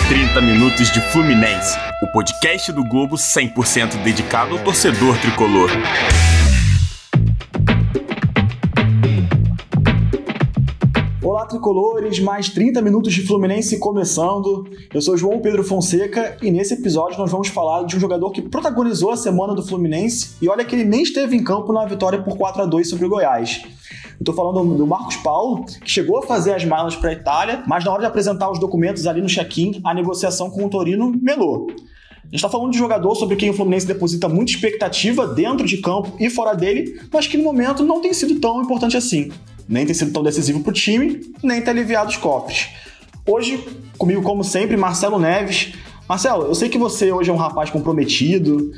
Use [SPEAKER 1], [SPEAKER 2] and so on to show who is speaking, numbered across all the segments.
[SPEAKER 1] 30 Minutos de Fluminense, o podcast do Globo 100% dedicado ao torcedor tricolor.
[SPEAKER 2] Olá, tricolores, mais 30 minutos de Fluminense começando. Eu sou João Pedro Fonseca e nesse episódio nós vamos falar de um jogador que protagonizou a semana do Fluminense e olha que ele nem esteve em campo na vitória por 4-2 sobre o Goiás. Eu tô falando do Marcos Paulo, que chegou a fazer as malas para a Itália, mas na hora de apresentar os documentos ali no check-in, a negociação com o Torino melou. A gente está falando de um jogador sobre quem o Fluminense deposita muita expectativa dentro de campo e fora dele, mas que no momento não tem sido tão importante assim. Nem tem sido tão decisivo para o time, nem tem aliviado os cofres. Hoje, comigo como sempre, Marcelo Neves. Marcelo, eu sei que você hoje é um rapaz comprometido,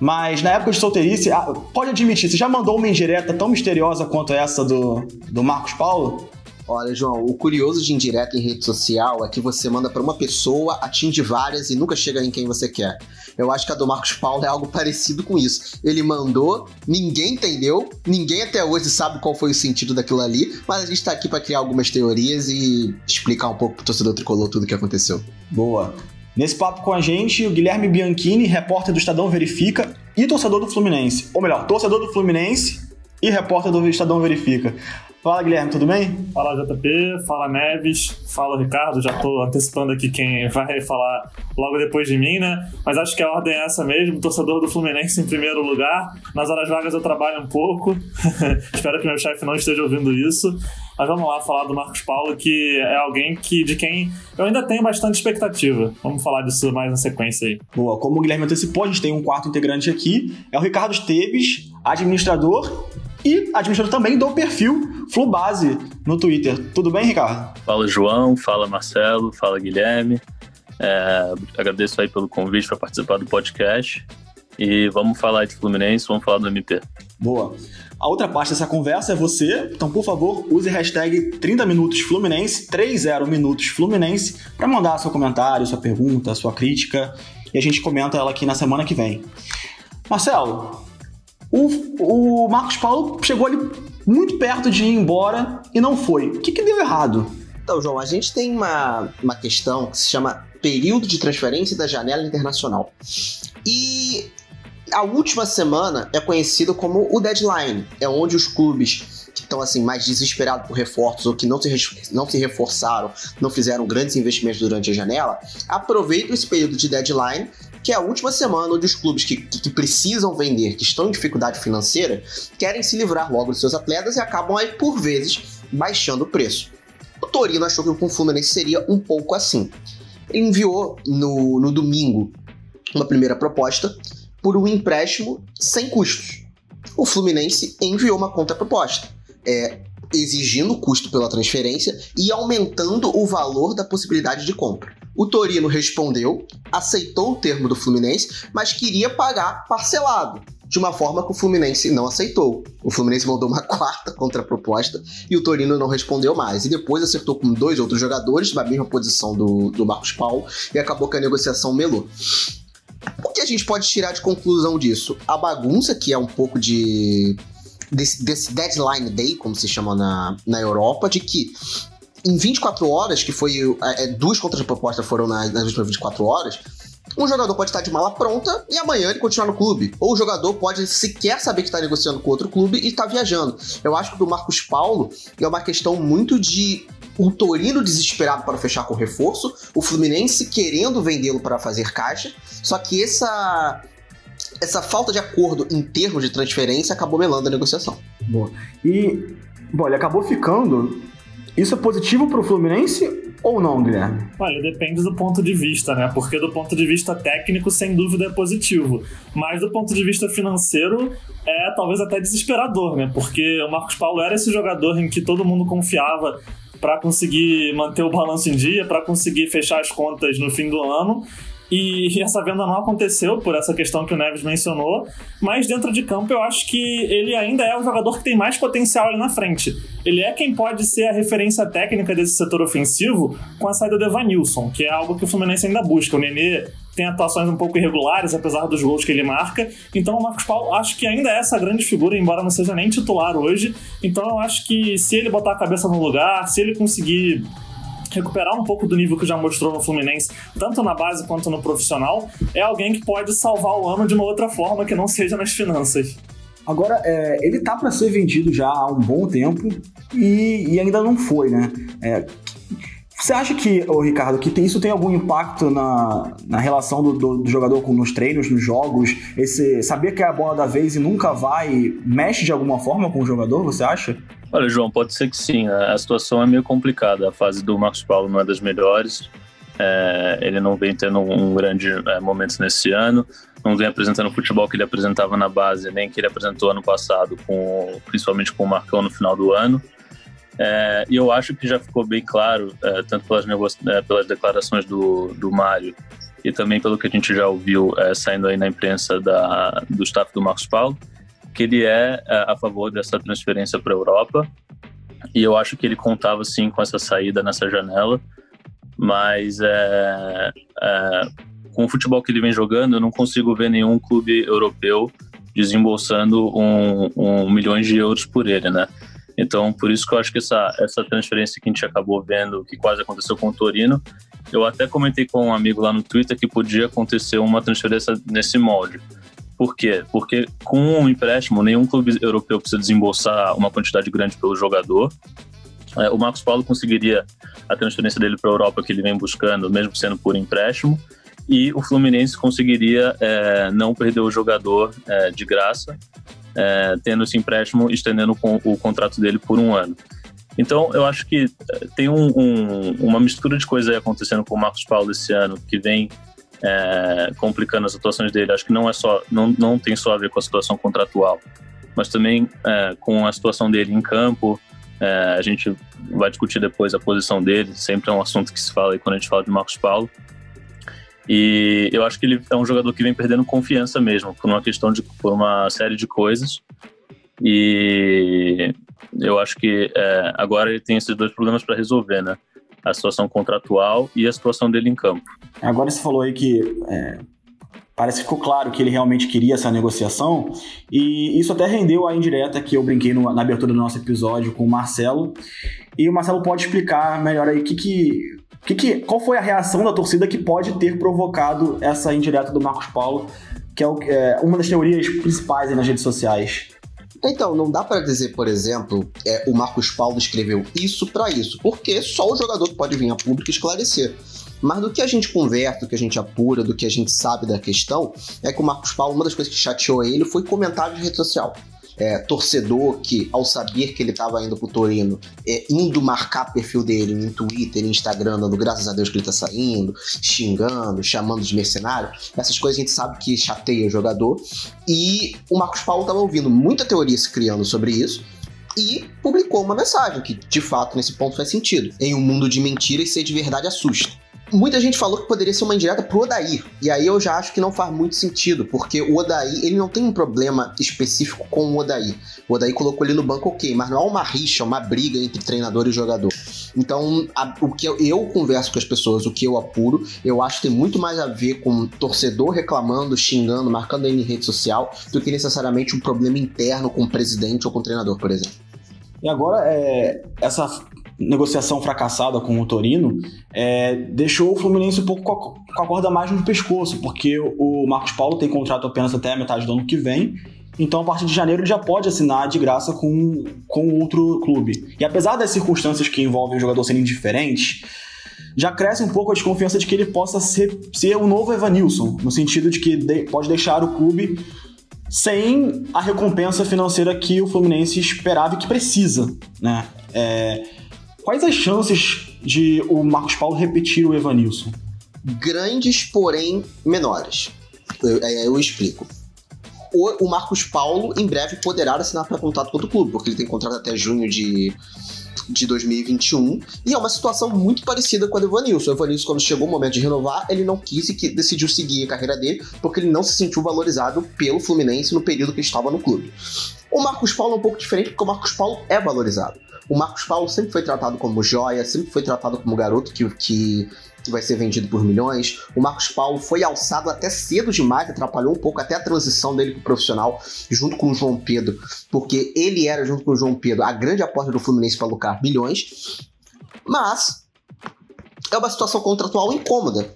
[SPEAKER 2] mas na época de solteirice, pode admitir, você já mandou uma indireta tão misteriosa quanto essa do Marcos Paulo?
[SPEAKER 3] Olha, João, o curioso de indireta em rede social é que você manda para uma pessoa, atinge várias e nunca chega em quem você quer. Eu acho que a do Marcos Paulo é algo parecido com isso. Ele mandou, ninguém entendeu, ninguém até hoje sabe qual foi o sentido daquilo ali, mas a gente tá aqui para criar algumas teorias e explicar um pouco pro torcedor tricolor tudo o que aconteceu.
[SPEAKER 2] Boa. Nesse papo com a gente, o Guilherme Bianchini, repórter do Estadão Verifica e torcedor do Fluminense. Ou melhor, torcedor do Fluminense e repórter do Estadão Verifica. Fala, Guilherme, tudo bem?
[SPEAKER 4] Fala, JP, fala, Neves, fala, Ricardo. Já tô antecipando aqui quem vai falar logo depois de mim, né? Mas acho que a ordem é essa mesmo, torcedor do Fluminense em primeiro lugar. Nas horas vagas eu trabalho um pouco. Espero que meu chefe não esteja ouvindo isso. Mas vamos lá falar do Marcos Paulo, que é alguém de quem eu ainda tenho bastante expectativa. Vamos falar disso mais na sequência aí.
[SPEAKER 2] Boa, como o Guilherme antecipou, a gente tem um quarto integrante aqui. É o Ricardo Esteves, administrador e administrador também do perfil Flubase no Twitter. Tudo bem, Ricardo?
[SPEAKER 5] Fala, João. Fala, Marcelo. Fala, Guilherme. Agradeço aí pelo convite para participar do podcast. E vamos falar de Fluminense, vamos falar do MP.
[SPEAKER 2] Boa. A outra parte dessa conversa é você, então por favor, use a hashtag 30 Minutos Fluminense, 30 Minutos Fluminense, para mandar seu comentário, sua pergunta, sua crítica, e a gente comenta ela aqui na semana que vem. Marcelo, o Marcos Paulo chegou ali muito perto de ir embora e não foi. O que deu errado?
[SPEAKER 3] Então, João, a gente tem uma questão que se chama período de transferência da janela internacional. E a última semana é conhecida como o deadline. É onde os clubes que estão assim, mais desesperados por reforços ou que não se reforçaram, não fizeram grandes investimentos durante a janela, aproveitam esse período de deadline, que é a última semana onde os clubes que precisam vender, que estão em dificuldade financeira, querem se livrar logo dos seus atletas e acabam aí, por vezes, baixando o preço. O Torino achou que o Fluminense seria um pouco assim. Ele enviou no domingo uma primeira proposta por um empréstimo sem custos. O Fluminense enviou uma contraproposta, exigindo o custo pela transferência e aumentando o valor da possibilidade de compra. O Torino respondeu, aceitou o termo do Fluminense, mas queria pagar parcelado, de uma forma que o Fluminense não aceitou. O Fluminense mandou uma quarta contraproposta e o Torino não respondeu mais. E depois acertou com 2 outros jogadores da mesma posição do Marcos Paulo e acabou que a negociação melou. O que a gente pode tirar de conclusão disso? A bagunça, que é um pouco desse deadline day, como se chama na Europa, de que em 24 horas, que foi 2 contrapropostas foram nas últimas 24 horas, um jogador pode estar de mala pronta e amanhã ele continuar no clube. Ou o jogador pode sequer saber que está negociando com outro clube e está viajando. Eu acho que o do Marcos Paulo é uma questão muito de o Torino desesperado para fechar com reforço, o Fluminense querendo vendê-lo para fazer caixa, só que essa falta de acordo em termos de transferência acabou melando a negociação.
[SPEAKER 2] Boa. E, ele acabou ficando. Isso é positivo para o Fluminense ou não, Guilherme?
[SPEAKER 4] Olha, depende do ponto de vista, né? Porque do ponto de vista técnico, sem dúvida, é positivo. Mas do ponto de vista financeiro, é talvez até desesperador, né? Porque o Marcos Paulo era esse jogador em que todo mundo confiava para conseguir manter o balanço em dia, para conseguir fechar as contas no fim do ano. E essa venda não aconteceu por essa questão que o Neves mencionou, mas dentro de campo eu acho que ele ainda é o jogador que tem mais potencial ali na frente. Ele é quem pode ser a referência técnica desse setor ofensivo com a saída do Evanilson, que é algo que o Fluminense ainda busca. O Nenê tem atuações um pouco irregulares, apesar dos gols que ele marca. Então o Marcos Paulo acho que ainda é essa grande figura, embora não seja nem titular hoje. Então eu acho que se ele botar a cabeça no lugar, se ele conseguir recuperar um pouco do nível que já mostrou no Fluminense, tanto na base quanto no profissional, é alguém que pode salvar o ano de uma outra forma que não seja nas finanças.
[SPEAKER 2] Agora, ele tá para ser vendido já há um bom tempo e ainda não foi, né? Você acha que, Ricardo, que isso tem algum impacto na relação do jogador nos treinos, nos jogos? Esse saber que é a bola da vez e nunca vai, mexe de alguma forma com o jogador, você acha?
[SPEAKER 5] Olha, João, pode ser que sim. A situação é meio complicada. A fase do Marcos Paulo não é das melhores. Ele não vem tendo um grande momento nesse ano. Não vem apresentando o futebol que ele apresentava na base, nem que ele apresentou ano passado, principalmente com o Marcão no final do ano. E eu acho que já ficou bem claro, tanto pelas declarações do Mário e também pelo que a gente já ouviu saindo aí na imprensa do staff do Marcos Paulo, que ele é a favor dessa transferência para a Europa, e eu acho que ele contava sim com essa saída nessa janela, mas com o futebol que ele vem jogando, eu não consigo ver nenhum clube europeu desembolsando 1 milhão de euros por ele, né? Então, por isso que eu acho que essa transferência que a gente acabou vendo, que quase aconteceu com o Torino, eu até comentei com um amigo lá no Twitter que podia acontecer uma transferência nesse molde. Por quê? Porque com um empréstimo, nenhum clube europeu precisa desembolsar uma quantidade grande pelo jogador. O Marcos Paulo conseguiria a transferência dele para a Europa, que ele vem buscando, mesmo sendo por empréstimo, e o Fluminense conseguiria não perder o jogador de graça, tendo esse empréstimo, estendendo o contrato dele por 1 ano. Então, eu acho que tem uma mistura de coisas aí acontecendo com o Marcos Paulo esse ano, que vem complicando as atuações dele. Acho que não tem só a ver com a situação contratual, mas também com a situação dele em campo. A gente vai discutir depois a posição dele, sempre é um assunto que se fala aí quando a gente fala de Marcos Paulo. E eu acho que ele é um jogador que vem perdendo confiança mesmo, por uma série de coisas. E eu acho que agora ele tem esses 2 problemas para resolver, né? A situação contratual e a situação dele em campo.
[SPEAKER 2] Agora você falou aí que parece que ficou claro que ele realmente queria essa negociação, e isso até rendeu a indireta que eu brinquei na abertura do nosso episódio com o Marcelo, e o Marcelo pode explicar melhor aí qual foi a reação da torcida que pode ter provocado essa indireta do Marcos Paulo, que é uma das teorias principais aí nas redes sociais.
[SPEAKER 3] Então, não dá pra dizer, por exemplo, o Marcos Paulo escreveu isso pra isso, porque só o jogador pode vir a público esclarecer. Mas do que a gente conversa, do que a gente apura, do que a gente sabe da questão, é que o Marcos Paulo, uma das coisas que chateou ele foi comentário de rede social. Torcedor que, ao saber que ele estava indo pro Torino, indo marcar perfil dele em Twitter, em Instagram, dando graças a Deus que ele tá saindo, xingando, chamando de mercenário, essas coisas a gente sabe que chateia o jogador, e o Marcos Paulo tava ouvindo muita teoria se criando sobre isso, e publicou uma mensagem que, de fato, nesse ponto faz sentido. Em um mundo de mentiras, ser de verdade assusta. Muita gente falou que poderia ser uma indireta pro Odair, e aí eu já acho que não faz muito sentido, porque o Odair, ele não tem um problema específico com o Odair. O Odair colocou ele no banco, ok, mas não há uma rixa, uma briga entre treinador e jogador. Então, o que eu converso com as pessoas, o que eu apuro, eu acho que tem muito mais a ver com torcedor reclamando, xingando, marcando ele em rede social, do que necessariamente um problema interno com o presidente ou com o treinador, por exemplo.
[SPEAKER 2] E agora, essa negociação fracassada com o Torino deixou o Fluminense um pouco com a corda mais no pescoço, porque o Marcos Paulo tem contrato apenas até a metade do ano que vem, então a partir de janeiro ele já pode assinar de graça com outro clube. E apesar das circunstâncias que envolvem o jogador serem diferentes, já cresce um pouco a desconfiança de que ele possa ser o novo Evanilson, no sentido de que pode deixar o clube sem a recompensa financeira que o Fluminense esperava e que precisa, né? Quais as chances de o Marcos Paulo repetir o Evanilson?
[SPEAKER 3] Grandes, porém menores. Eu explico. O Marcos Paulo, em breve, poderá assinar para contrato com outro clube, porque ele tem contrato até junho de 2021, e é uma situação muito parecida com a do Evanilson. O Evanilson, quando chegou o momento de renovar, ele não quis e decidiu seguir a carreira dele, porque ele não se sentiu valorizado pelo Fluminense no período que estava no clube. O Marcos Paulo é um pouco diferente, porque o Marcos Paulo é valorizado. O Marcos Paulo sempre foi tratado como joia, sempre foi tratado como garoto que vai ser vendido por milhões. O Marcos Paulo foi alçado até cedo demais, atrapalhou um pouco até a transição dele pro profissional, junto com o João Pedro, porque ele era, junto com o João Pedro, a grande aposta do Fluminense para lucrar bilhões. Mas é uma situação contratual incômoda.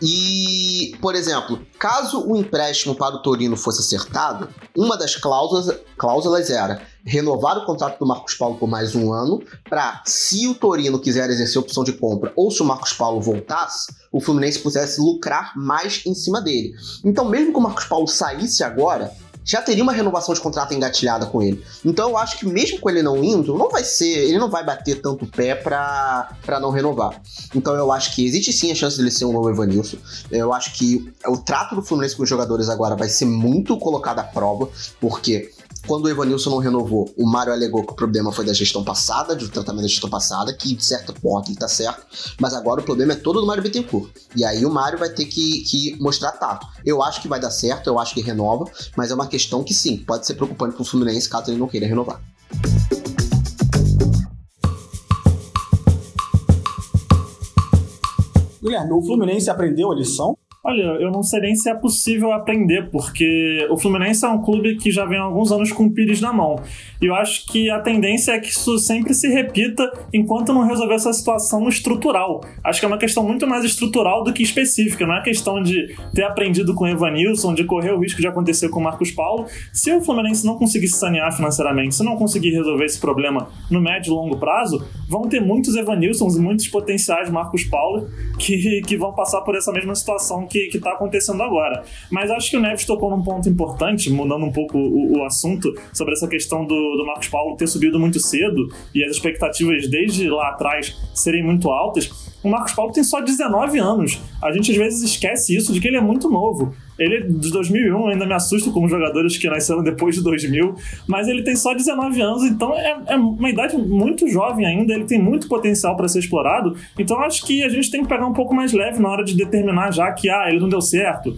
[SPEAKER 3] E, por exemplo, caso o empréstimo para o Torino fosse acertado, uma das cláusulas era renovar o contrato do Marcos Paulo por mais um ano, para, se o Torino quiser exercer opção de compra ou se o Marcos Paulo voltasse, o Fluminense pudesse lucrar mais em cima dele. Então, mesmo que o Marcos Paulo saísse agora, já teria uma renovação de contrato engatilhada com ele. Então eu acho que mesmo com ele não indo, ele não vai bater tanto o pé pra não renovar. Então eu acho que existe sim a chance dele ser um novo Evanilson. Eu acho que o trato do Fluminense com os jogadores agora vai ser muito colocado à prova, porque quando o Evanilson não renovou, o Mário alegou que o problema foi da gestão passada, do tratamento da gestão passada, que de certa forma ele tá certo, mas agora o problema é todo do Mário Bittencourt. E aí o Mário vai ter que mostrar tato. Eu acho que vai dar certo, eu acho que renova, mas é uma questão que sim, pode ser preocupante pro Fluminense caso ele não queira renovar.
[SPEAKER 2] Guilherme, o Fluminense aprendeu a lição?
[SPEAKER 4] Olha, eu não sei nem se é possível aprender, porque o Fluminense é um clube que já vem há alguns anos com o Pires na mão. E eu acho que a tendência é que isso sempre se repita enquanto não resolver essa situação estrutural. Acho que é uma questão muito mais estrutural do que específica. Não é questão de ter aprendido com o Evanilson, de correr o risco de acontecer com o Marcos Paulo. Se o Fluminense não conseguir se sanear financeiramente, se não conseguir resolver esse problema no médio e longo prazo, vão ter muitos Evanilsons e muitos potenciais Marcos Paulo que vão passar por essa mesma situação que está acontecendo agora. Mas acho que o Neves tocou num ponto importante, mudando um pouco o assunto, sobre essa questão do Marcos Paulo ter subido muito cedo e as expectativas desde lá atrás serem muito altas. O Marcos Paulo tem só 19 anos. A gente às vezes esquece isso, de que ele é muito novo. Ele é de 2001, ainda me assusto com os jogadores que nasceram depois de 2000, mas ele tem só 19 anos, então é uma idade muito jovem ainda, ele tem muito potencial para ser explorado, então acho que a gente tem que pegar um pouco mais leve na hora de determinar já que ele não deu certo,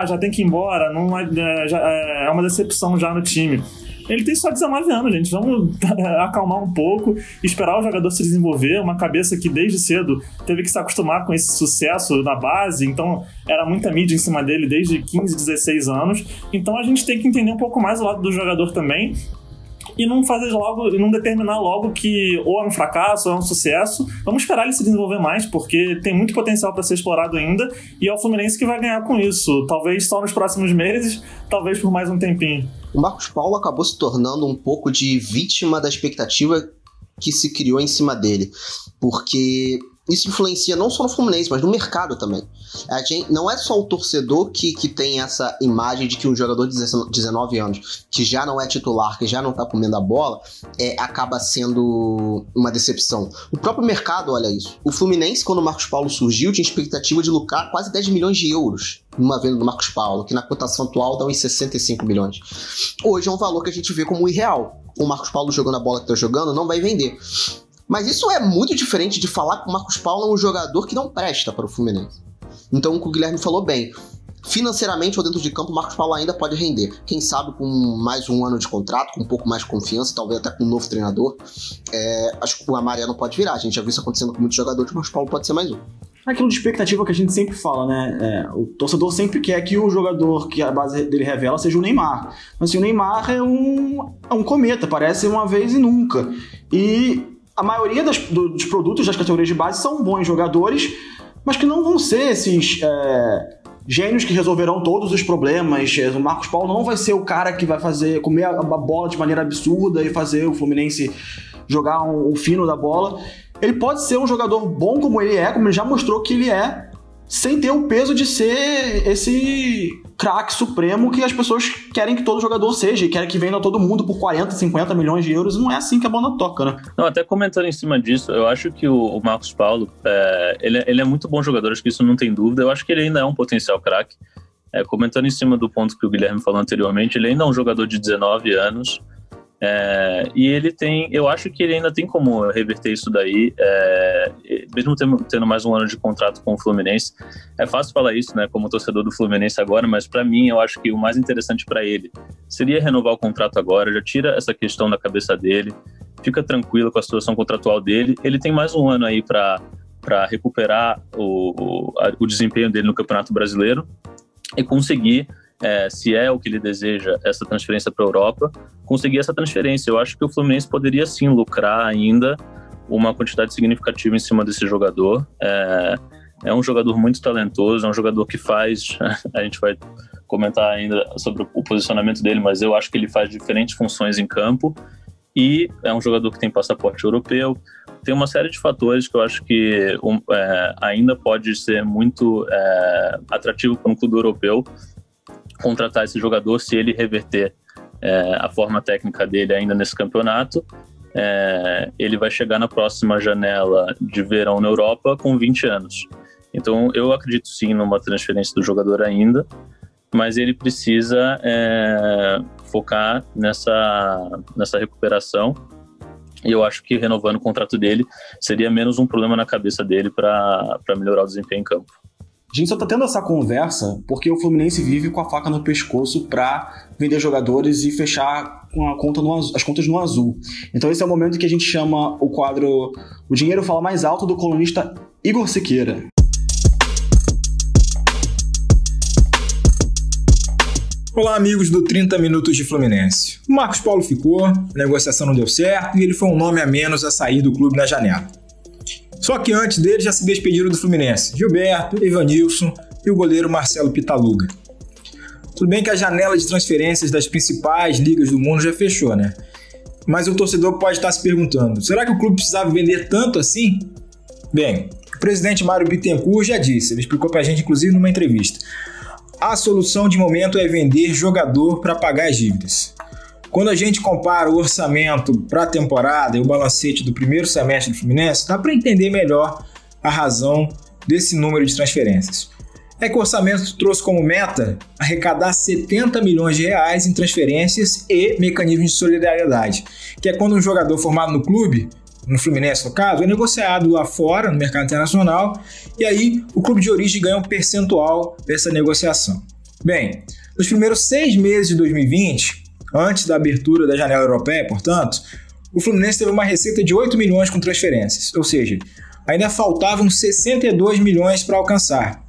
[SPEAKER 4] já tem que ir embora, não é uma decepção já no time. Ele tem só 19 anos, gente. Vamos acalmar um pouco, esperar o jogador se desenvolver. Uma cabeça que desde cedo teve que se acostumar com esse sucesso na base, então era muita mídia em cima dele desde 15, 16 anos. Então a gente tem que entender um pouco mais o lado do jogador também e não fazer logo, e não determinar logo que ou é um fracasso ou é um sucesso. Vamos esperar ele se desenvolver mais, porque tem muito potencial para ser explorado ainda, e é o Fluminense que vai ganhar com isso. Talvez só nos próximos meses, talvez por mais um tempinho.
[SPEAKER 3] O Marcos Paulo acabou se tornando um pouco de vítima da expectativa que se criou em cima dele, porque isso influencia não só no Fluminense, mas no mercado também. Não é só o torcedor que tem essa imagem de que um jogador de 19 anos, que já não é titular, que já não tá comendo a bola, acaba sendo uma decepção. O próprio mercado olha isso. O Fluminense, quando o Marcos Paulo surgiu, tinha expectativa de lucrar quase 10 milhões de euros numa venda do Marcos Paulo, que na cotação atual dá uns 65 milhões. Hoje é um valor que a gente vê como irreal. O Marcos Paulo jogando a bola que tá jogando não vai vender. Mas isso é muito diferente de falar que o Marcos Paulo é um jogador que não presta para o Fluminense. Então, o que o Guilherme falou bem, financeiramente ou dentro de campo, o Marcos Paulo ainda pode render. Quem sabe com mais um ano de contrato, com um pouco mais de confiança, talvez até com um novo treinador. Acho que o Amarelo pode virar. A gente já viu isso acontecendo com muitos jogadores, o Marcos Paulo pode ser mais um.
[SPEAKER 2] Aquilo de expectativa que a gente sempre fala, né? O torcedor sempre quer que o jogador que a base dele revela seja o Neymar. Mas assim, o Neymar é um cometa, parece uma vez e nunca. E a maioria dos produtos das categorias de base são bons jogadores, mas que não vão ser esses gênios que resolverão todos os problemas. O Marcos Paulo não vai ser o cara que vai comer a bola de maneira absurda e fazer o Fluminense jogar o fino da bola. Ele pode ser um jogador bom como ele já mostrou que ele é, sem ter o peso de ser esse craque supremo que as pessoas querem que todo jogador seja, e querem que venda todo mundo por 40, 50 milhões de euros. Não é assim que a banda toca, né?
[SPEAKER 5] Não, até comentando em cima disso, eu acho que o Marcos Paulo, ele é muito bom jogador, acho que isso não tem dúvida. Eu acho que ele ainda é um potencial craque. Comentando em cima do ponto que o Guilherme falou anteriormente, ele ainda é um jogador de 19 anos, e eu acho que ele ainda tem como reverter isso daí, mesmo tendo mais um ano de contrato com o Fluminense. É fácil falar isso, né, como torcedor do Fluminense agora, mas para mim eu acho que o mais interessante para ele seria renovar o contrato agora, já tira essa questão da cabeça dele, fica tranquilo com a situação contratual dele. Ele tem mais um ano aí para recuperar o desempenho dele no Campeonato Brasileiro e conseguir, se é o que ele deseja, essa transferência para a Europa, conseguir essa transferência. Eu acho que o Fluminense poderia sim lucrar ainda uma quantidade significativa em cima desse jogador. É um jogador muito talentoso, é um jogador que faz... A gente vai comentar ainda sobre o posicionamento dele, mas eu acho que ele faz diferentes funções em campo, e é um jogador que tem passaporte europeu. Tem uma série de fatores que eu acho que ainda pode ser muito atrativo para um clube europeu contratar esse jogador se ele reverter a forma técnica dele ainda nesse campeonato. Ele vai chegar na próxima janela de verão na Europa com 20 anos. Então eu acredito sim numa transferência do jogador ainda, mas ele precisa focar nessa recuperação, e eu acho que renovando o contrato dele seria menos um problema na cabeça dele para melhorar o desempenho em campo.
[SPEAKER 2] A gente só tá tendo essa conversa porque o Fluminense vive com a faca no pescoço para vender jogadores e fechar com as contas no azul. Então esse é o momento que a gente chama o quadro O Dinheiro Fala Mais Alto, do colunista Igor Siqueira.
[SPEAKER 6] Olá, amigos do 30 Minutos de Fluminense. O Marcos Paulo ficou, a negociação não deu certo e ele foi um nome a menos a sair do clube na janela. Só que antes dele já se despediram do Fluminense Gilberto, Evanilson e o goleiro Marcelo Pitaluga. Tudo bem que a janela de transferências das principais ligas do mundo já fechou, né? Mas o torcedor pode estar se perguntando, será que o clube precisava vender tanto assim? Bem, o presidente Mário Bittencourt já disse, ele explicou pra gente inclusive numa entrevista. A solução de momento é vender jogador para pagar as dívidas. Quando a gente compara o orçamento para a temporada e o balancete do primeiro semestre do Fluminense, dá para entender melhor a razão desse número de transferências. É que o orçamento trouxe como meta arrecadar 70 milhões de reais em transferências e mecanismos de solidariedade, que é quando um jogador formado no clube, no Fluminense no caso, é negociado lá fora, no mercado internacional, e aí o clube de origem ganha um percentual dessa negociação. Bem, nos primeiros 6 meses de 2020, antes da abertura da janela europeia, portanto, o Fluminense teve uma receita de 8 milhões com transferências, ou seja, ainda faltavam 62 milhões para alcançar.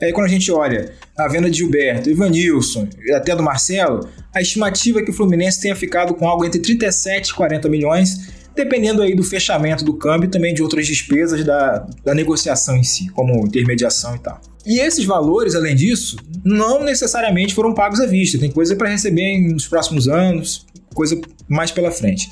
[SPEAKER 6] Aí quando a gente olha a venda de Gilberto, Evanilson e até do Marcelo, a estimativa é que o Fluminense tenha ficado com algo entre 37 e 40 milhões, dependendo aí do fechamento do câmbio e também de outras despesas da negociação em si, como intermediação e tal. E esses valores, além disso, não necessariamente foram pagos à vista. Tem coisa para receber nos próximos anos, coisa mais pela frente.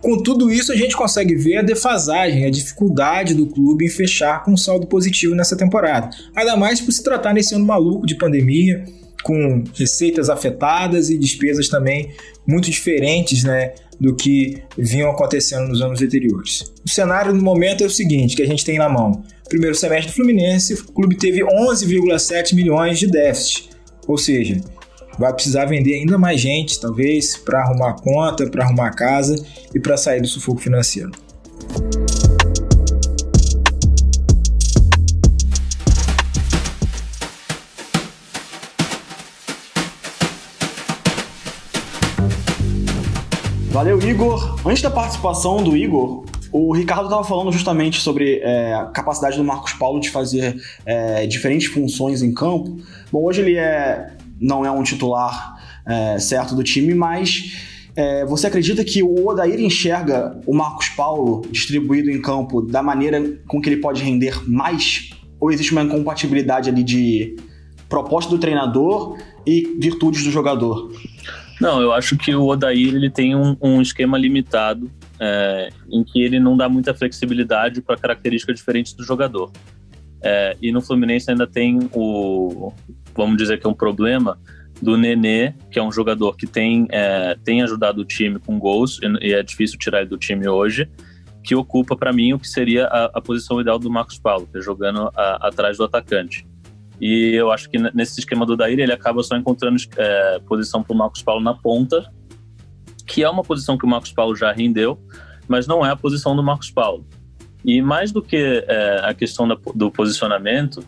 [SPEAKER 6] Com tudo isso, a gente consegue ver a defasagem, a dificuldade do clube em fechar com um saldo positivo nessa temporada. Ainda mais por se tratar nesse ano maluco de pandemia, com receitas afetadas e despesas também muito diferentes, né, do que vinham acontecendo nos anos anteriores. O cenário no momento é o seguinte, que a gente tem na mão. Primeiro semestre do Fluminense, o clube teve 11,7 milhões de déficit, ou seja, vai precisar vender ainda mais gente, talvez, para arrumar conta, para arrumar casa e para sair do sufoco financeiro.
[SPEAKER 2] Valeu, Igor. Antes da participação do Igor, o Ricardo estava falando justamente sobre a capacidade do Marcos Paulo de fazer diferentes funções em campo. Bom, hoje ele não é um titular certo do time, mas você acredita que o Odair enxerga o Marcos Paulo distribuído em campo da maneira com que ele pode render mais? Ou existe uma incompatibilidade ali de proposta do treinador e virtudes do jogador?
[SPEAKER 5] Não, eu acho que o Odair ele tem um esquema limitado em que ele não dá muita flexibilidade para características diferentes do jogador. E no Fluminense ainda tem vamos dizer que é um problema do Nenê, que é um jogador que tem ajudado o time com gols, e é difícil tirar ele do time hoje, que ocupa para mim o que seria a posição ideal do Marcos Paulo, que é jogando atrás do atacante. E eu acho que nesse esquema do Odair ele acaba só encontrando posição para o Marcos Paulo na ponta, que é uma posição que o Marcos Paulo já rendeu, mas não é a posição do Marcos Paulo. E mais do que a questão do posicionamento,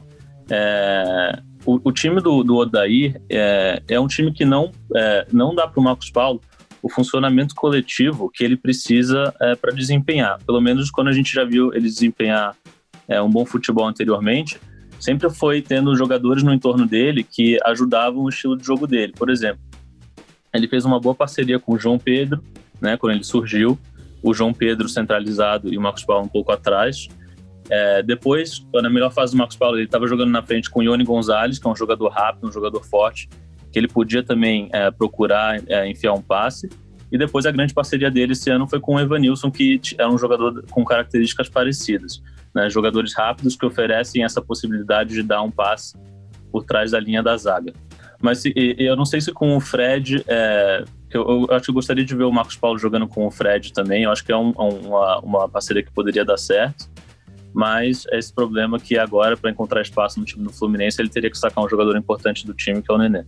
[SPEAKER 5] o time do Odair é um time que não dá para o Marcos Paulo o funcionamento coletivo que ele precisa para desempenhar. Pelo menos quando a gente já viu ele desempenhar um bom futebol anteriormente, sempre foi tendo jogadores no entorno dele que ajudavam o estilo de jogo dele. Por exemplo, ele fez uma boa parceria com o João Pedro, né, quando ele surgiu. o João Pedro centralizado e o Marcos Paulo um pouco atrás. Depois, na melhor fase do Marcos Paulo, ele estava jogando na frente com o Ione Gonzalez, que é um jogador rápido, um jogador forte, que ele podia também procurar enfiar um passe. E depois a grande parceria dele esse ano foi com o Evanilson, que era um jogador com características parecidas, né? Jogadores rápidos que oferecem essa possibilidade de dar um passe por trás da linha da zaga. Mas eu não sei se com o Fred... eu acho que eu gostaria de ver o Marcos Paulo jogando com o Fred também. Eu acho que é uma parceria que poderia dar certo. Mas é esse problema que agora, para encontrar espaço no time do Fluminense, ele teria que sacar um jogador importante do time, que é o Nenê.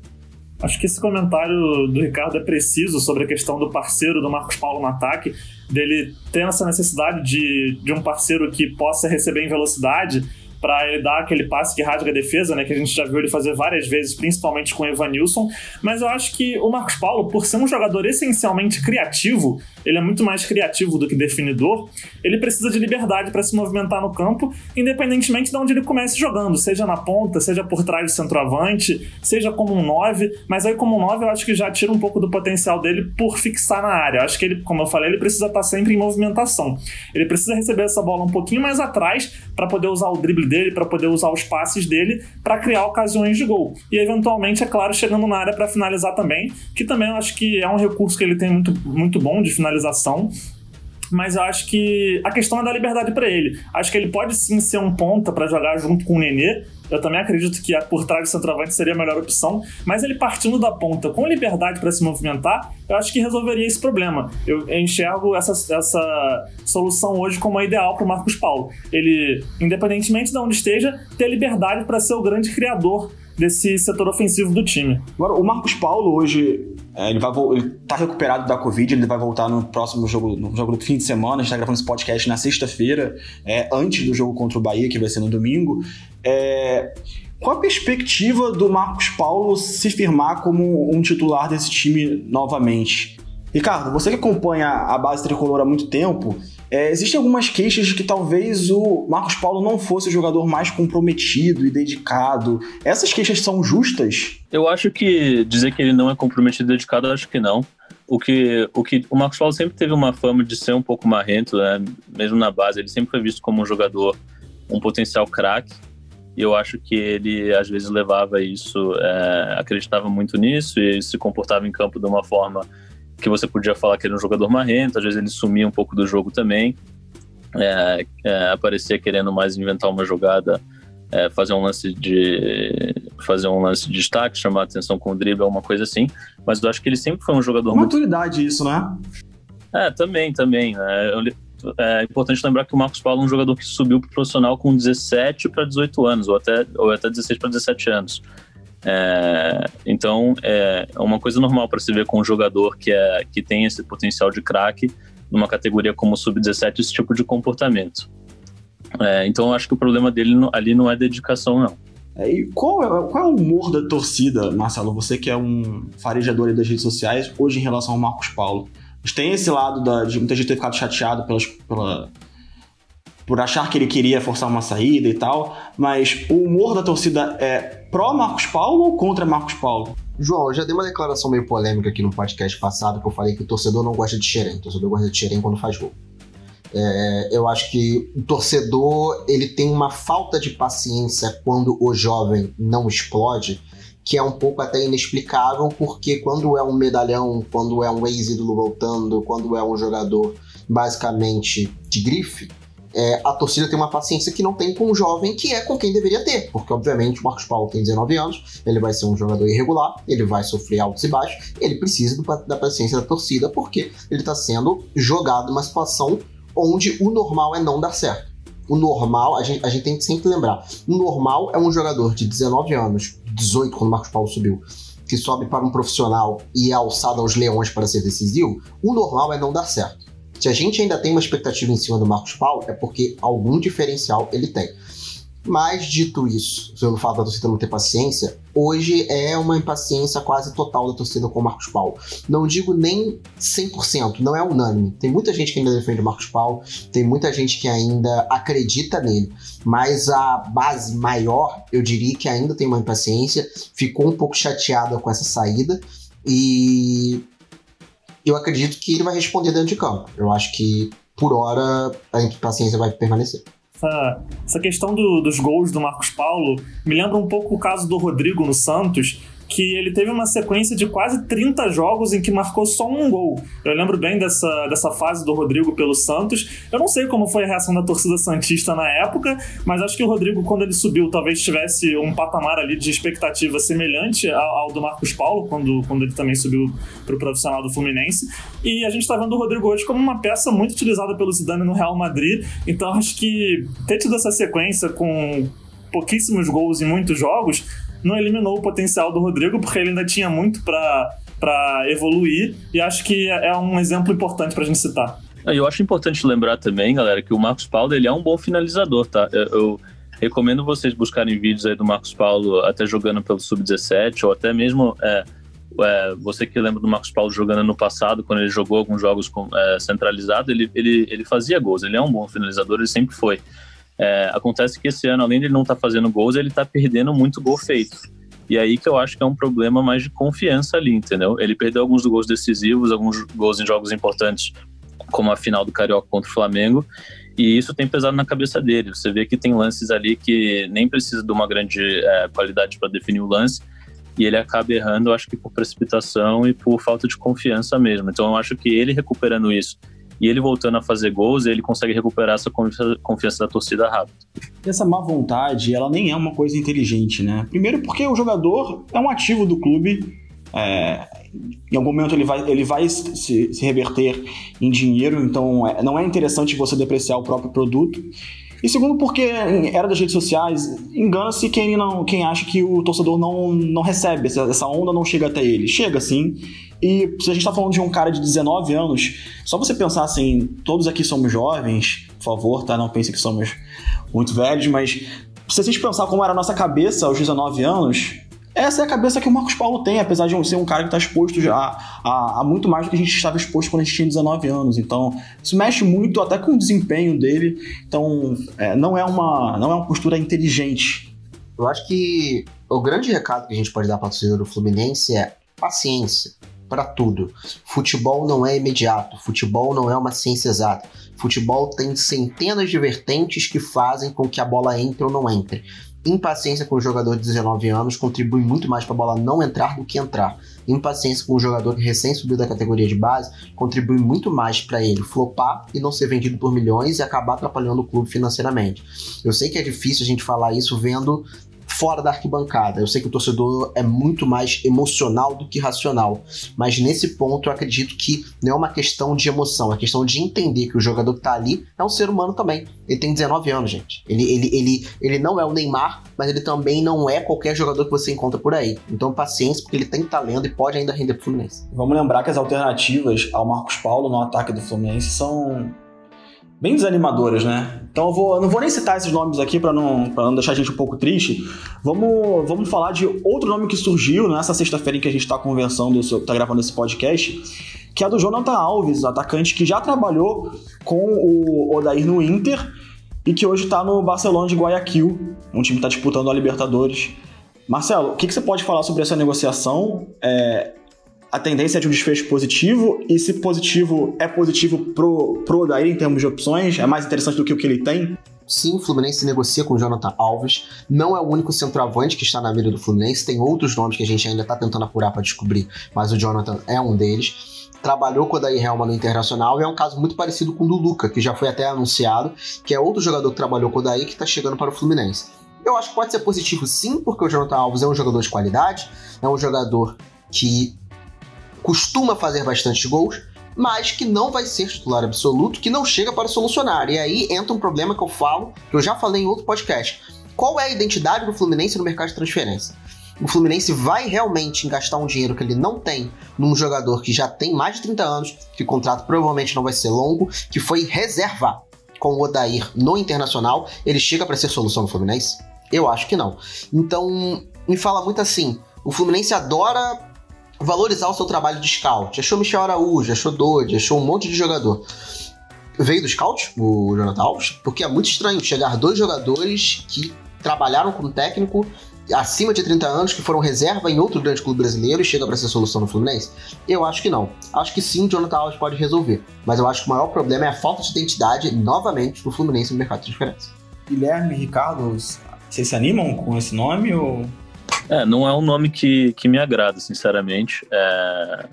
[SPEAKER 4] Acho que esse comentário do Ricardo é preciso sobre a questão do parceiro do Marcos Paulo no ataque, dele ter essa necessidade de um parceiro que possa receber em velocidade para ele dar aquele passe que rasga a defesa, né, que a gente já viu ele fazer várias vezes, principalmente com o Evanilson. Mas eu acho que o Marcos Paulo, por ser um jogador essencialmente criativo, ele é muito mais criativo do que definidor, ele precisa de liberdade para se movimentar no campo, independentemente de onde ele comece jogando, seja na ponta, seja por trás do centroavante, seja como um 9, mas aí como um 9 eu acho que já tira um pouco do potencial dele por fixar na área. Eu acho que ele, como eu falei, ele precisa estar sempre em movimentação. Ele precisa receber essa bola um pouquinho mais atrás para poder usar o drible dele, para poder usar os passes dele para criar ocasiões de gol. E eventualmente, é claro, chegando na área para finalizar também, que também eu acho que é um recurso que ele tem muito, muito bom de finalização. Mas eu acho que a questão é dar liberdade para ele. Acho que ele pode sim ser um ponta para jogar junto com o Nenê. Eu também acredito que por trás do centroavante seria a melhor opção, mas ele partindo da ponta com liberdade para se movimentar, eu acho que resolveria esse problema. Eu enxergo essa solução hoje como a ideal para o Marcos Paulo. Ele, independentemente de onde esteja, ter liberdade para ser o grande criador desse setor ofensivo do time.
[SPEAKER 2] Agora, o Marcos Paulo hoje, ele tá recuperado da Covid, ele vai voltar no próximo jogo, no jogo do fim de semana. A gente tá gravando esse podcast na sexta-feira, antes do jogo contra o Bahia, que vai ser no domingo. Qual a perspectiva do Marcos Paulo se firmar como um titular desse time novamente? Ricardo, você que acompanha a base tricolor há muito tempo, existem algumas queixas de que talvez o Marcos Paulo não fosse o jogador mais comprometido e dedicado. Essas queixas são justas?
[SPEAKER 5] Eu acho que dizer que ele não é comprometido e dedicado, eu acho que não. O Marcos Paulo sempre teve uma fama de ser um pouco marrento, né? Mesmo na base, ele sempre foi visto como um jogador, um potencial craque. E eu acho que ele, às vezes, levava isso, acreditava muito nisso e se comportava em campo de uma forma que você podia falar que ele era um jogador marrento. Às vezes ele sumia um pouco do jogo também, aparecia querendo mais inventar uma jogada, fazer um lance de destaque, chamar a atenção com o drible, alguma coisa assim. Mas eu acho que ele sempre foi um jogador
[SPEAKER 2] maturidade isso, né?
[SPEAKER 5] Também, né? É importante lembrar que o Marcos Paulo é um jogador que subiu para o profissional com 17 para 18 anos, ou até 16 para 17 anos. Então é uma coisa normal para se ver com um jogador que tem esse potencial de craque numa categoria como o Sub-17, esse tipo de comportamento. Então eu acho que o problema dele ali não é dedicação, não.
[SPEAKER 2] E qual é o humor da torcida, Marcelo? Você que é um farejador das redes sociais, hoje em relação ao Marcos Paulo. Tem esse lado de muita gente ter ficado chateado por achar que ele queria forçar uma saída e tal, mas o humor da torcida é pró-Marcos Paulo ou contra Marcos Paulo?
[SPEAKER 3] João, eu já dei uma declaração meio polêmica aqui no podcast passado, que eu falei que o torcedor não gosta de xerém. O torcedor gosta de xerém quando faz gol. Eu acho que o torcedor ele tem uma falta de paciência quando o jovem não explode, que é um pouco até inexplicável, porque quando é um medalhão, quando é um ex-ídolo voltando, quando é um jogador basicamente de grife, a torcida tem uma paciência que não tem com o jovem, que é com quem deveria ter, porque obviamente o Marcos Paulo tem 19 anos, ele vai ser um jogador irregular, ele vai sofrer altos e baixos, ele precisa da paciência da torcida, porque ele está sendo jogado numa situação onde o normal é não dar certo. O normal, a gente tem que sempre lembrar, o normal é um jogador de 19 anos, 18 quando o Marcos Paulo subiu, que sobe para um profissional e é alçado aos leões para ser decisivo. O normal é não dar certo. Se a gente ainda tem uma expectativa em cima do Marcos Paulo, é porque algum diferencial ele tem. Mas, dito isso, pelo fato da torcida não ter paciência, hoje é uma impaciência quase total da torcida com o Marcos Paulo. Não digo nem 100%, não é unânime. Tem muita gente que ainda defende o Marcos Paulo, tem muita gente que ainda acredita nele, mas a base maior, eu diria que ainda tem uma impaciência, ficou um pouco chateada com essa saída e eu acredito que ele vai responder dentro de campo. Eu acho que, por hora, a impaciência vai permanecer.
[SPEAKER 4] Essa questão dos gols do Marcos Paulo me lembra um pouco o caso do Rodrigo no Santos, que ele teve uma sequência de quase 30 jogos em que marcou só um gol. Eu lembro bem dessa fase do Rodrigo pelo Santos. Eu não sei como foi a reação da torcida santista na época, mas acho que o Rodrigo, quando ele subiu, talvez tivesse um patamar ali de expectativa semelhante ao do Marcos Paulo, quando ele também subiu para o profissional do Fluminense. E a gente está vendo o Rodrigo hoje como uma peça muito utilizada pelo Zidane no Real Madrid. Então acho que ter tido essa sequência com pouquíssimos gols em muitos jogos não eliminou o potencial do Rodrigo, porque ele ainda tinha muito para evoluir, e acho que é um exemplo importante pra gente citar.
[SPEAKER 5] Eu acho importante lembrar também, galera, que o Marcos Paulo, ele é um bom finalizador, tá? Eu recomendo vocês buscarem vídeos aí do Marcos Paulo até jogando pelo Sub-17, ou até mesmo você que lembra do Marcos Paulo jogando no passado, quando ele jogou alguns jogos centralizado, ele fazia gols, ele é um bom finalizador, ele sempre foi. Acontece que esse ano, além de ele não estar fazendo gols, ele está perdendo muito gol feito. E aí que eu acho que é um problema mais de confiança ali, entendeu? Ele perdeu alguns gols decisivos, alguns gols em jogos importantes, como a final do Carioca contra o Flamengo, e isso tem pesado na cabeça dele. Você vê que tem lances ali que nem precisa de uma grande qualidade para definir o lance, e ele acaba errando, eu acho que por precipitação e por falta de confiança mesmo. Então eu acho que ele recuperando isso, e ele voltando a fazer gols, ele consegue recuperar essa confiança da torcida rápido.
[SPEAKER 2] Essa má vontade, ela nem é uma coisa inteligente, né? Primeiro porque o jogador é um ativo do clube, em algum momento ele vai se reverter em dinheiro, então não é interessante você depreciar o próprio produto. E segundo porque, em era das redes sociais, engana-se quem acha que o torcedor não recebe, essa onda não chega até ele. Chega sim. E se a gente tá falando de um cara de 19 anos, só você pensar assim, todos aqui somos jovens, por favor, tá? Não pense que somos muito velhos, mas se a gente pensar como era a nossa cabeça aos 19 anos, essa é a cabeça que o Marcos Paulo tem, apesar de ser um cara que está exposto já a muito mais do que a gente estava exposto quando a gente tinha 19 anos. Então, isso mexe muito até com o desempenho dele. Então, não é uma postura inteligente.
[SPEAKER 3] Eu acho que o grande recado que a gente pode dar para a torcida do Fluminense é paciência para tudo. Futebol não é imediato, futebol não é uma ciência exata. Futebol tem centenas de vertentes que fazem com que a bola entre ou não entre. Impaciência com o jogador de 19 anos contribui muito mais para a bola não entrar do que entrar. Impaciência com o jogador que recém subiu da categoria de base contribui muito mais para ele flopar e não ser vendido por milhões e acabar atrapalhando o clube financeiramente. Eu sei que é difícil a gente falar isso vendo fora da arquibancada. Eu sei que o torcedor é muito mais emocional do que racional, mas nesse ponto eu acredito que não é uma questão de emoção, é questão de entender que o jogador que tá ali é um ser humano também. Ele tem 19 anos, gente. Ele não é o Neymar, mas ele também não é qualquer jogador que você encontra por aí. Então paciência, porque ele tem talento e pode ainda render pro Fluminense.
[SPEAKER 2] Vamos lembrar que as alternativas ao Marcos Paulo no ataque do Fluminense são bem desanimadoras, né? Então eu não vou nem citar esses nomes aqui para não deixar a gente um pouco triste. Vamos falar de outro nome que surgiu nessa sexta-feira em que a gente está conversando, está gravando esse podcast, que é do Jonathan Alves, atacante que já trabalhou com o Odair no Inter e que hoje está no Barcelona de Guayaquil, um time que está disputando a Libertadores. Marcelo, o que você pode falar sobre essa negociação? A tendência é de um desfecho positivo, e se positivo é positivo pro Odair em termos de opções, é mais interessante do que o que ele tem?
[SPEAKER 3] Sim, o Fluminense negocia com o Jonathan Alves, não é o único centroavante que está na mira do Fluminense, tem outros nomes que a gente ainda está tentando apurar para descobrir, mas o Jonathan é um deles. Trabalhou com o Odair Helma no Internacional e é um caso muito parecido com o do Luca, que já foi até anunciado, que é outro jogador que trabalhou com o Odair que está chegando para o Fluminense. Eu acho que pode ser positivo sim, porque o Jonathan Alves é um jogador de qualidade, é um jogador que costuma fazer bastante gols, mas que não vai ser titular absoluto, que não chega para solucionar. E aí entra um problema que eu já falei em outro podcast. Qual é a identidade do Fluminense no mercado de transferência? O Fluminense vai realmente gastar um dinheiro que ele não tem num jogador que já tem mais de 30 anos, que o contrato provavelmente não vai ser longo, que foi reserva com o Odair no Internacional, ele chega para ser solução no Fluminense? Eu acho que não. Então, me fala muito assim, o Fluminense adora valorizar o seu trabalho de scout. Achou Michel Araújo, achou Dodge, achou um monte de jogador. Veio do scout, o Jonathan Alves, porque é muito estranho chegar dois jogadores que trabalharam como técnico acima de 30 anos que foram reserva em outro grande clube brasileiro e chega para ser solução no Fluminense? Eu acho que não. Acho que sim, o Jonathan Alves pode resolver. Mas eu acho que o maior problema é a falta de identidade, novamente, do Fluminense no mercado de transferência.
[SPEAKER 2] Guilherme, Ricardo, vocês se animam com esse nome ou...
[SPEAKER 5] Não é um nome que me agrada, sinceramente.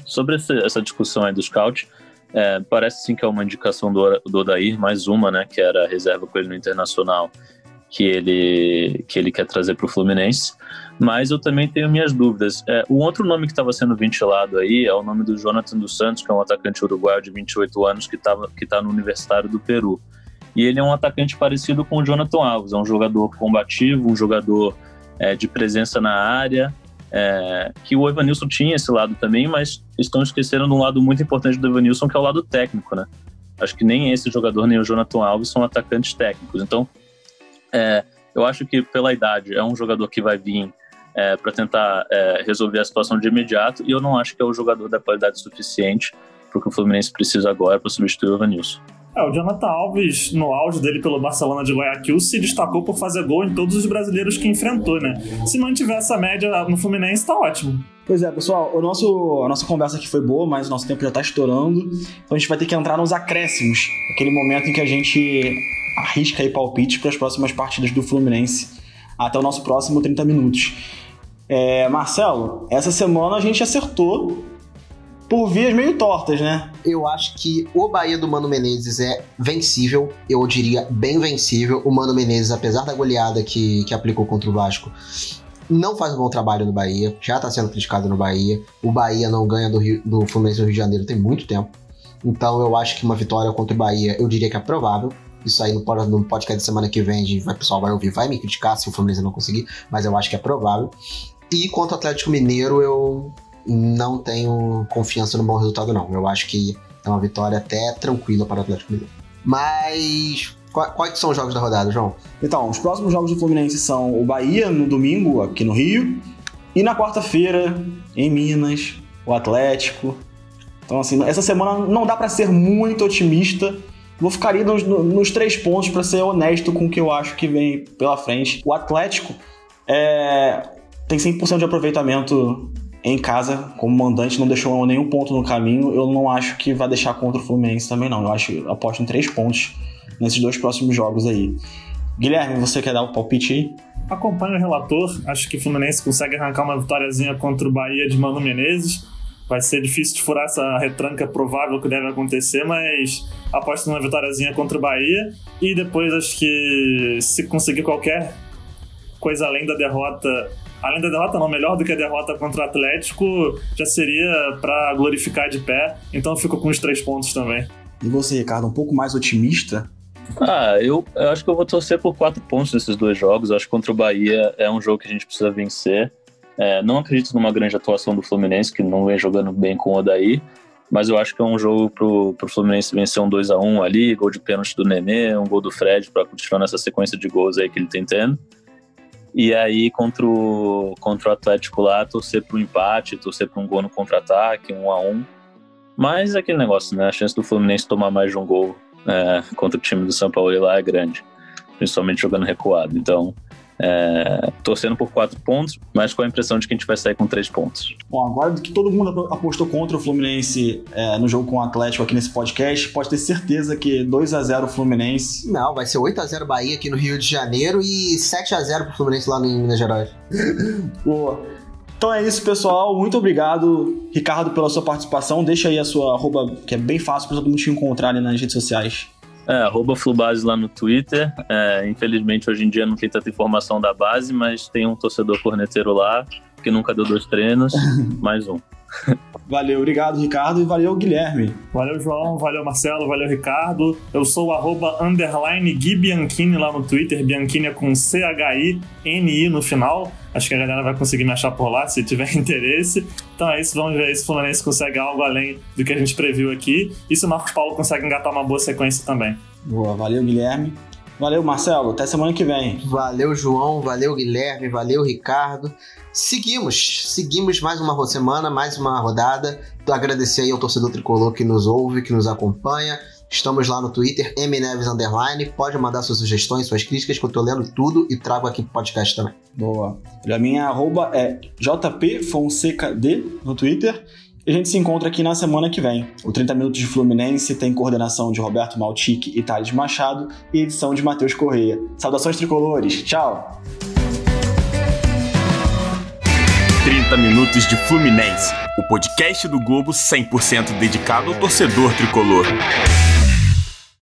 [SPEAKER 5] Sobre essa discussão aí do scout, parece sim que é uma indicação do Odair, mais uma, né, que era reserva com ele no Internacional, que ele quer trazer para o Fluminense, mas eu também tenho minhas dúvidas. O outro nome que estava sendo ventilado aí é o nome do Jonathan dos Santos, que é um atacante uruguaio de 28 anos que tá no Universitário do Peru. E ele é um atacante parecido com o Jonathan Alves, é um jogador combativo, um jogador de presença na área, que o Evanilson tinha esse lado também, mas estão esquecendo de um lado muito importante do Evanilson, que é o lado técnico, né? Acho que nem esse jogador, nem o Jonathan Alves são atacantes técnicos, então eu acho que pela idade é um jogador que vai vir para tentar resolver a situação de imediato, e eu não acho que é o jogador da qualidade suficiente porque o Fluminense precisa agora para substituir o Evanilson.
[SPEAKER 4] O Jonathan Alves, no auge dele pelo Barcelona de Guayaquil, se destacou por fazer gol em todos os brasileiros que enfrentou, né? Se mantiver essa média no Fluminense, tá ótimo.
[SPEAKER 2] Pois é, pessoal, a nossa conversa aqui foi boa, mas o nosso tempo já tá estourando, então a gente vai ter que entrar nos acréscimos, aquele momento em que a gente arrisca aí palpite para as próximas partidas do Fluminense até o nosso próximo 30 minutos. Marcelo, essa semana a gente acertou por vias meio tortas, né?
[SPEAKER 3] Eu acho que o Bahia do Mano Menezes é vencível, eu diria bem vencível. O Mano Menezes, apesar da goleada que aplicou contra o Vasco, não faz um bom trabalho no Bahia, já está sendo criticado no Bahia. O Bahia não ganha do Fluminense no Rio de Janeiro tem muito tempo, então eu acho que uma vitória contra o Bahia, eu diria que é provável. Isso aí no podcast da semana que vem, o pessoal vai ouvir, vai me criticar se o Fluminense não conseguir, mas eu acho que é provável. E contra o Atlético Mineiro, eu não tenho confiança no bom resultado, não. Eu acho que é uma vitória até tranquila para o Atlético Mineiro. Mas quais são os jogos da rodada, João?
[SPEAKER 2] Então, os próximos jogos do Fluminense são o Bahia no domingo, aqui no Rio, e na quarta-feira, em Minas, o Atlético. Então, assim, essa semana não dá para ser muito otimista. Vou ficar ali nos 3 pontos para ser honesto com o que eu acho que vem pela frente. O Atlético tem 100% de aproveitamento em casa, como mandante, não deixou nenhum ponto no caminho. Eu não acho que vai deixar contra o Fluminense também, não. Eu aposto em 3 pontos nesses 2 próximos jogos aí. Guilherme, você quer dar o palpite aí?
[SPEAKER 4] Acompanho o relator. Acho que o Fluminense consegue arrancar uma vitóriazinha contra o Bahia de Mano Menezes. Vai ser difícil de furar essa retranca provável que deve acontecer, mas aposto numa vitóriazinha contra o Bahia. E depois acho que se conseguir qualquer coisa além da derrota não, melhor do que a derrota contra o Atlético, já seria pra glorificar de pé. Então eu fico com os 3 pontos também.
[SPEAKER 2] E você, Ricardo, um pouco mais otimista?
[SPEAKER 5] Eu acho que eu vou torcer por 4 pontos nesses 2 jogos. Eu acho que contra o Bahia é um jogo que a gente precisa vencer. Não acredito numa grande atuação do Fluminense, que não vem jogando bem com o Odair, mas eu acho que é um jogo pro Fluminense vencer um 2-1 ali, gol de pênalti do Nenê, um gol do Fred para continuar nessa sequência de gols aí que ele tem tendo. E aí contra o Atlético lá, torcer para um empate, torcer para um gol no contra-ataque, 1-1. Mas é aquele negócio, né? A chance do Fluminense tomar mais de um gol contra o time do São Paulo lá é grande, principalmente jogando recuado. Então, torcendo por 4 pontos, mas com a impressão de que a gente vai sair com 3 pontos.
[SPEAKER 2] Bom, agora que todo mundo apostou contra o Fluminense no jogo com o Atlético aqui nesse podcast, pode ter certeza que 2-0 Fluminense.
[SPEAKER 3] Não, vai ser 8-0 Bahia aqui no Rio de Janeiro e 7-0 pro Fluminense lá em Minas Gerais.
[SPEAKER 2] Boa. Então é isso, pessoal. Muito obrigado, Ricardo, pela sua participação. Deixa aí a sua arroba, que é bem fácil para todo mundo te encontrar ali nas redes sociais.
[SPEAKER 5] @Flubase lá no Twitter. Infelizmente hoje em dia não tem tanta informação da base, mas tem um torcedor corneteiro lá que nunca deu 2 treinos, mais um.
[SPEAKER 2] Valeu, obrigado, Ricardo, e valeu, Guilherme.
[SPEAKER 4] Valeu, João, valeu, Marcelo, valeu, Ricardo. Eu sou o @Gui Bianchini lá no Twitter. Bianchini é com CHINI no final. Acho que a galera vai conseguir me achar por lá se tiver interesse. Então é isso, vamos ver se o Fluminense consegue algo além do que a gente previu aqui. E se o Marcos Paulo consegue engatar uma boa sequência também.
[SPEAKER 2] Boa, valeu, Guilherme. Valeu, Marcelo, até semana que vem.
[SPEAKER 3] Valeu, João, valeu, Guilherme, valeu, Ricardo. Seguimos mais uma semana, mais uma rodada. Agradecer aí ao torcedor tricolor que nos ouve, que nos acompanha. Estamos lá no Twitter, mneves_. Pode mandar suas sugestões, suas críticas, que eu tô lendo tudo e trago aqui pro podcast também.
[SPEAKER 2] Boa. A minha arroba é jpfonsecad no Twitter. E a gente se encontra aqui na semana que vem. O 30 Minutos de Fluminense tem coordenação de Roberto Maltic e Thales Machado e edição de Matheus Correia. Saudações tricolores. Tchau!
[SPEAKER 1] 30 Minutos de Fluminense, o podcast do Globo 100% dedicado ao torcedor tricolor.